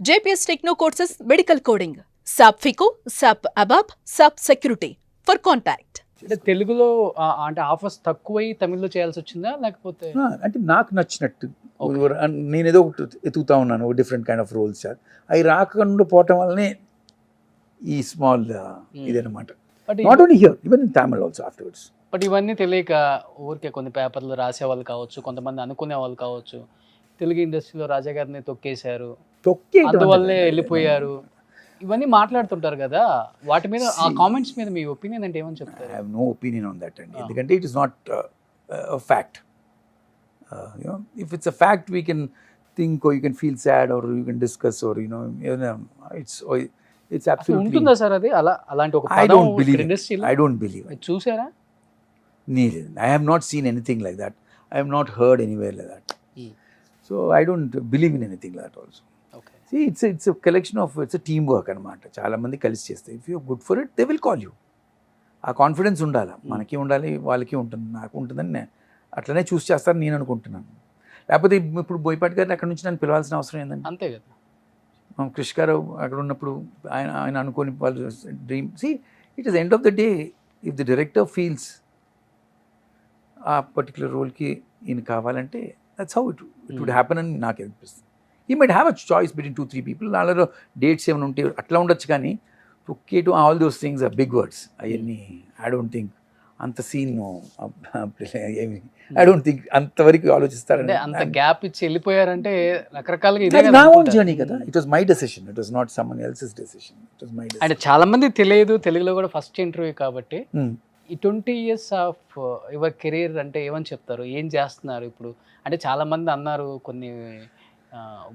JPS Techno courses medical coding, SAP FICO, SAP ABAP, SAP Security. For contact. అంటే తెలుగులో అంటే offers తక్కువై తమిళ్లో చేయాల్సి వచ్చిందా లేకపోతే అంటే నాకు నచ్చినట్టు నేను ఏదో ఒకటి ఎతుకుతా ఉన్నాను different kind of roles sir అవి రాకుండా పోవటం వల్లనే ఈ స్మాల్ ఇదనమాట not only here even in Tamil also afterwards. But ఇవన్నీ తెలియక ఊరికే కొన్ని పేపర్లు రాసేవాళ్ళు కావచ్చు, కొంతమంది అనుకునే వాళ్ళు కావచ్చు, తెలుగు ఇండస్ట్రీలో రాజా గారిని తొక్కేశారు, అందువల్లే వెళ్ళిపోయారు, ఇవన్నీ మాట్లాడుతుంటారు కదా. వాటి మీద ఆ కామెంట్స్ మీద మీ ఒపీనియన్ అంటే ఏమని చెప్తారు? I have no opinion on that అండి, ఎందుకంటే it is not fact. If it's a fact we can think or you can feel sad or you can discuss or it's absolutely ఉంటుందా sir అది అలాంటి ఒక I don't believe ఇండస్ట్రీలో? I don't believe it. చూసారా? I have not seen anything like that. I have not heard anywhere like that. So I don't believe in anything like that also. Okay. See, it's a collection of, it's a teamwork అనమాట. చాలా మంది కలిసి చేస్తే if you good for it they will call you. ఆ confidence ఉండాలి, మనకి ఉండాలి, వాళ్ళకి ఉంటుంది, నాకు ఉంటుందని అట్లనే చూస్ చేస్తారని నేను అనుకుంటున్నాను. లేకపోతే ఇప్పుడు బోయపాటి గారిని అక్కడ నుంచి నన్ను పిలవాల్సిన అవసరం ఏంటంటే, అంతే కదా. కృష్ గారు అక్కడ ఉన్నప్పుడు ఆయన అనుకోని వాళ్ళు dream. See it is end of the day if the director feels a particular రోల్కి ఈయన కావాలంటే that's how it would happen అని నాకు అనిపిస్తుంది. He might have a choice between 2-3 people, వాళ్ళలో డేట్స్ ఏమైనా ఉంటే అట్లా ఉండొచ్చు, కానీ okay to all those things are big words. అవన్నీ ఐ డోంట్ థింక్ అంత సీన్ ఏమి, ఐ డోంట్ థింక్ అంతవరకు ఆలోచిస్తారంటే. అంత గ్యాప్ ఇచ్చి వెళ్ళిపోయారంటే రకరకాలుగా నా ఓన్ జర్నీ కదా, it was my decision, it was not someone else's decision, it was my decision. అంటే చాలా మంది తెలియదు, తెలుగులో కూడా ఫస్ట్ ఇంటర్వ్యూ కాబట్టి. ఈ 20 years ఆఫ్ యువర్ కెరీర్ అంటే ఏమని చెప్తారు? ఏం చేస్తున్నారు ఇప్పుడు? అంటే చాలా మంది అన్నారు కొన్ని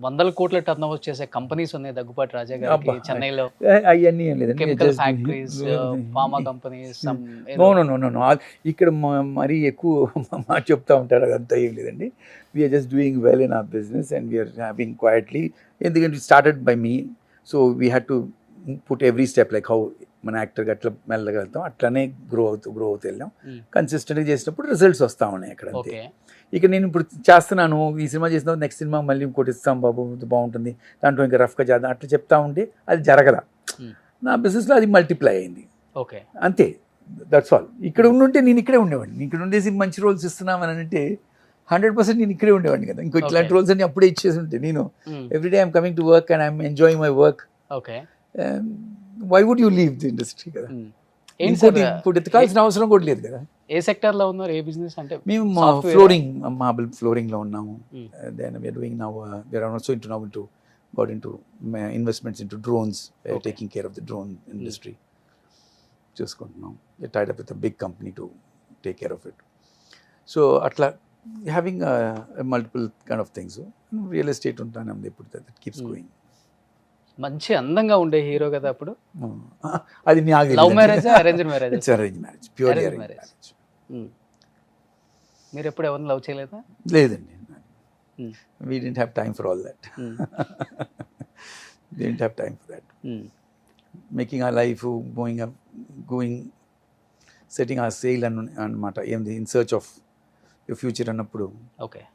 100 కోట్ల టర్న్ ఓవర్ చేసే కంపెనీస్ ఉన్నాయి దగ్గుపాటి రాజా గారికి చెన్నైలో, అవన్నీ ఏం లేదండి, chemical factories, pharma companies. No ఇక్కడ మరీ ఎక్కువ చెప్తా ఉంటారు, అదంతా ఏం లేదండి. We're just doing well in our business and we're having quietly, ఎందుకంటే started by me, so we had to put every step like how మన యాక్టర్గా అట్లా మెల్లగా వెళ్తాం, అట్లానే గ్రో అవుతూ వెళ్ళాం. కన్సిస్టెంట్గా చేసినప్పుడు రిజల్ట్స్ వస్తూ ఉన్నాయి అక్కడ, అంతే. ఇక నేను ఇప్పుడు చేస్తున్నాను, ఈ సినిమా చేసిన నెక్స్ట్ సినిమా మళ్ళీ ఇంకోటి ఇస్తాం బాబు, బాగుంటుంది, దాంట్లో ఇంకా రఫ్గా చేద్దాం అట్లా చెప్తా ఉంటే అది జరగదా. నా బిజినెస్లో అది మల్టిప్లై అయింది, ఓకే, అంతే, దట్స్ ఆల్. ఇక్కడ ఉండుంటే నేను ఇక్కడే ఉండేవాడిని, ఇక్కడ ఉండేసి మంచి రోల్స్ ఇస్తున్నామని అంటే 100% నేను ఇక్కడే ఉండేవాడిని కదా. ఇంకో ఇట్లాంటి రోల్స్ అన్ని అప్పుడే ఇచ్చేసి ఉంటే, నేను everyday I'm coming to work and I'm enjoying my work. Okay, why would you leave the industry కదా. ఇప్పుడు ఎత్తుకాల్సిన అవసరం కూడా లేదు కదా. ఏ సెక్టర్ లో ఉన్నారు, ఏ బిజినెస్? అంటే మేము ఫ్లోరింగ్, మార్బుల్ ఫ్లోరింగ్ లో ఉన్నాము. Then we're doing now, we're also into got into investments into drones, taking care of the drone industry. చూసుకుంటున్నాం, tied up with a big company to take care of it. So atla having multiple kind of things. Real estate ఉంటాను ఇప్పుడు, that keeps going. మంచి అందంగా ఉండే hero కదా అప్పుడు. అది love marriage, arranged marriage? It's arrange marriage, purely arrange marriage. మీరు ఎప్పుడు ఎవరిని లవ్ చేయలేదా? లేదండి, we didn't have time for all that. We didn't have time for that. Making our life, going, setting our sail and in search of your future annappudu. Okay.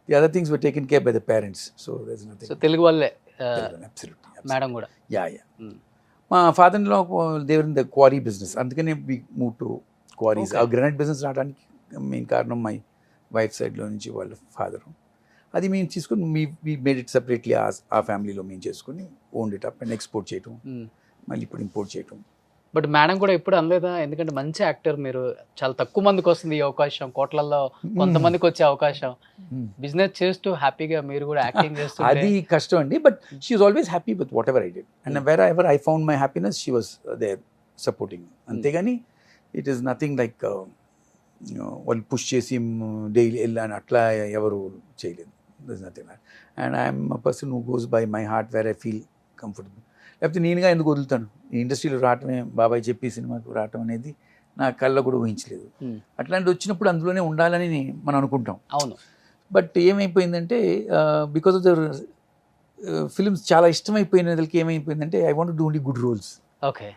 The other things were taken care by the parents, so there's nothing. So Telugu valle absolutely. Madam kuda. Yeah. My father-in-law, they were in the quarry business, అందుకనే we moved to quarries. Our granite business రావడానికి main కారణం my wife సైడ్లో నుంచి వాళ్ళ father. అది మేము తీసుకొని we made it separately, ఆ ఫ్యామిలీలో మేము చేసుకొని owned it up and export చేయటం, మళ్ళీ ఇప్పుడు ఇంపోర్ట్ చేయటం. బట్ మేడం కూడా ఎప్పుడు అనలేదా? ఎందుకంటే మంచి యాక్టర్ మీరు, చాలా తక్కువ మందికి వస్తుంది ఈ అవకాశం, కోట్లల్లో కొంతమందికి వచ్చే అవకాశం. బిజినెస్ చేస్తూ హ్యాపీగా మీరు కూడా యాక్టింగ్ చేస్తూ, అది కష్టం అండి. But she was always happy with whatever I did and wherever I found my happiness she was there supporting. అంతేగాని ఇట్ ఈస్ నథింగ్ లైక్ వాళ్ళు పుష్ చేసి డైలీ వెళ్ళాను అట్లా ఎవరు చేయలేదు. That's nothing like. And I'm a person who goes by my heart where I feel comfortable. లేకపోతే నేనుగా ఎందుకు వదులుతాను? ఈ ఇండస్ట్రీలో రావటమే, బాబాయ్ చెప్పి సినిమాకు రావటం అనేది నా కళ్ళ కూడా ఊహించలేదు. అట్లాంటి వచ్చినప్పుడు అందులోనే ఉండాలని మనం అనుకుంటాం. అవును. బట్ ఏమైపోయిందంటే బికాస్ ఆఫ్ ద ఫిల్మ్స్ చాలా ఇష్టమైపోయిన వాళ్ళకి ఏమైపోయిందంటే I want to do only good roles. Okay.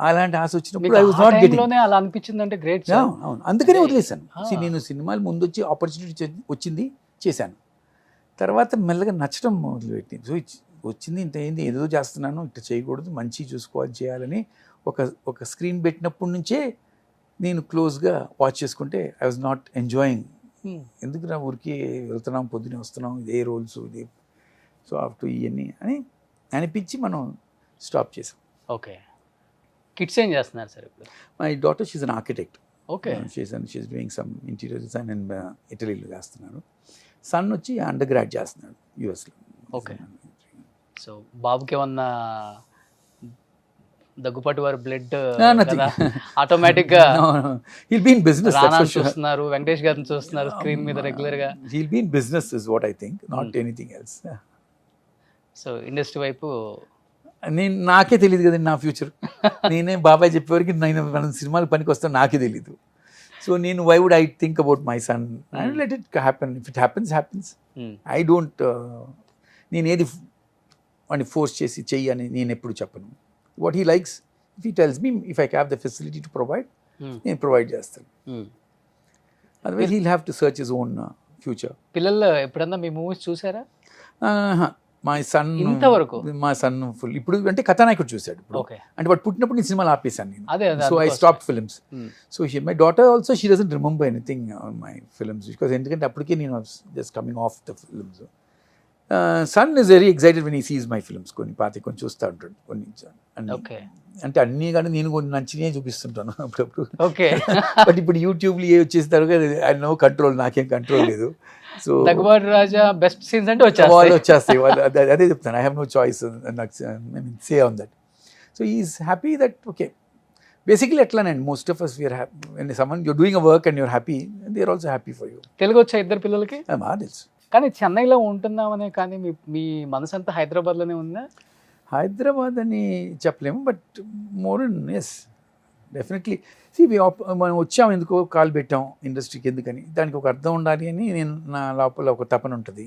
అలాంటి ఆశ వచ్చినప్పుడు ఐ వాజ్ నాట్ గెటింగ్. అలా అనిపించిందంటే గ్రేట్. అవును, అందుకనే వదిలేశాను. నేను సినిమాలు ముందు వచ్చి ఆపర్చునిటీ వచ్చింది, చేశాను. తర్వాత మెల్లగా నచ్చడం మొదలుపెట్టింది. సో వచ్చింది ఇంత ఏంది ఏదో చేస్తున్నాను, ఇట్లా చేయకూడదు, మంచి చూసుకోవాలి చేయాలని ఒక స్క్రీన్ పెట్టినప్పటి నుంచే నేను క్లోజ్గా వాచ్ చేసుకుంటే ఐ వాజ్ నాట్ ఎంజాయింగ్. ఎందుకు నా ఊరికి వెళ్తున్నాం, పొద్దునే వస్తున్నాం, ఇదే రోల్స్ ఇదే, సో ఆఫ్టర్ ఇవన్నీ అని అనిపించి మనం స్టాప్ చేసాం. ఓకే. కిడ్స్ ఏం చేస్తున్నారు సార్ ఇప్పుడు? My daughter she's an architect. Okay. She's doing some interior design and ఇటలీలో చేస్తున్నారు. సన్ వచ్చి అండర్ గ్రాడ్ చేస్తున్నాడు యూఎస్లో. ఓకే. సో బాబుకి ఏమన్నా దగ్గుపాటి వారి బ్లడ్ ఆటోమేటిక్ గా he'll be in business, that's Rana for sure. చూస్తున్నారు, వెంకటేష్ గారిని చూస్తున్నారు స్క్రీన్ మీద రెగ్యులర్ గా. He'll be in business is what I think, not anything else. So industry వైపు నాకే తెలియదు కదండి నా ఫ్యూచర్. నేనే బాబాయ్ చెప్పేవరకు మనం సినిమాలు పనికి వస్తాం నాకే తెలీదు. సో నేను why would I think about my son? I let it happen. If it happens happens. I don't నేను ఏది వాడిని ఫోర్స్ చేసి చెయ్యి అని నేను ఎప్పుడు చెప్పను. What he likes, if he tells me, if I have the facility to provide, నేను ప్రొవైడ్ చేస్తాను. Otherwise he'll have to search his own future. పిల్లలు ఎప్పుడన్నా మీ మూవీస్ చూసారా? మా సన్ ఇంతవరకు మా సన్ ఫుల్ ఇప్పుడు అంటే కథానాయకుడు చూశాడు ఇప్పుడు. ఓకే. అంటే వాడు పుట్టినప్పుడు నేను సినిమాలు ఆపేశాను నేను. అదే so I stop films. So my daughter also she doesn't remember anything on my films because ఎందుకంటే అప్పటికే నేను just coming off the films. Son is very excited when he sees my films. కొన్ని చూస్తూ ఉంటాడు కొన్ని అన్ని. ఓకే. అంటే అన్నీ కానీ నేను కొన్ని నచ్చినే చూపిస్తుంటాను అప్పుడప్పుడు. ఓకే. బట్ ఇప్పుడు యూట్యూబ్లో ఏ వచ్చేసిన తర్వాత ఐ నో కంట్రోల్, నాకేం కంట్రోల్ లేదు. సో దగ్గుబాటి రాజా బెస్ట్ సీన్స్ అంటే వాళ్ళు వచ్చేస్తాయి వాళ్ళు. అదే చెప్తాను, ఐ హ్యావ్ నో చాయిస్ నాకు say on that. So is happy that okay. Basically ఎట్లానండి most of us we're happy when someone you're doing a work and you're happy, they are also happy for you. Telugu వచ్చా ఇద్దరు పిల్లలకి? బాగా తెలుసు. కానీ చెన్నైలో ఉంటున్నామనే కానీ మీ మనసు అంతా హైదరాబాద్లోనే ఉందా? హైదరాబాద్ అని చెప్పలేము, but more in yes definitely. మనం వచ్చాము ఎందుకో, కాల్ పెట్టాం ఇండస్ట్రీకి ఎందుకని, దానికి ఒక అర్థం ఉండాలి అని నేను నా లోపల ఒక తపన ఉంటుంది.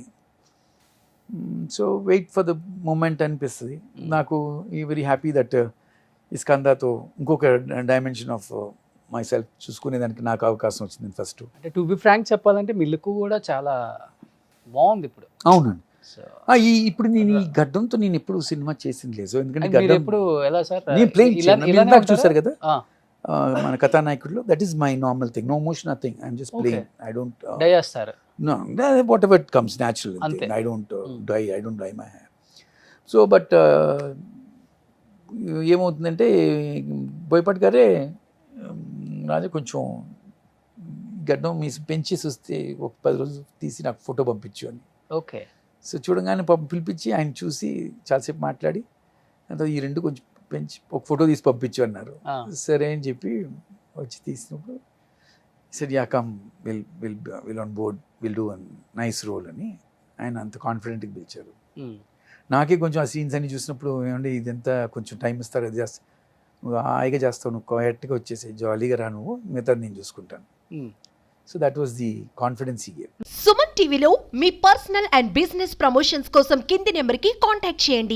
So wait for the moment అనిపిస్తుంది నాకు. ఈ వెరీ హ్యాపీ దట్ ఈ స్కందాతో ఇంకొక డైమెన్షన్ ఆఫ్ మై సెల్ఫ్ చూసుకునేదానికి నాకు అవకాశం వచ్చింది ఫస్ట్. అంటే టు బి ఫ్రాంక్ చెప్పాలంటే మీ లుక్ కూడా చాలా బాగుంది ఇప్పుడు. అవునండి. ఇప్పుడు నేను ఈ గడ్డంతో నేను ఎప్పుడు సినిమా చేసింది లేదు. ఎందుకంటే ఎప్పుడు ఎలా సార్ నేను ప్లేన్ చూసారు కదా మన కథానాయకుడిలో, that is my normal thing. No motion, nothing. I'm just plain. I don't dye చేస్తారు. No, whatever it comes natural. I don't dye. I don't dye my hair. So, but ఏమవుతుందంటే బోయపాటి గారే రాజా కొంచెం గడ్డం మీ పెంచేసి వస్తే ఒక 10 రోజులు తీసి నాకు ఫోటో పంపించు అని. ఓకే. సో చూడగానే పిలిపించి ఆయన చూసి చాలాసేపు మాట్లాడి అంత ఈ రెండు కొంచెం పెంచి ఒక ఫోటో తీసి పంపించు అన్నారు. సరే అని చెప్పి వచ్చి తీసినప్పుడు సరే yeah come will on board, will do an nice role అని ఆయన అంత కాన్ఫిడెంట్గా పిలిచారు. నాకే కొంచెం ఆ సీన్స్ అన్ని చూసినప్పుడు ఏమంటే ఇదంతా కొంచెం టైం ఇస్తారు, అది చేస్తా, నువ్వు హాయిగా చేస్తావు, నువ్వు క్వైట్గా వచ్చేసి జాలీగా రా, నువ్వు మిగతా నేను చూసుకుంటాను. So that was the confidence he gave. Suman టీవీలో మీ పర్సనల్ అండ్ బిజినెస్ ప్రమోషన్స్ కోసం కింది నెంబర్కి కాంటాక్ట్ చేయండి.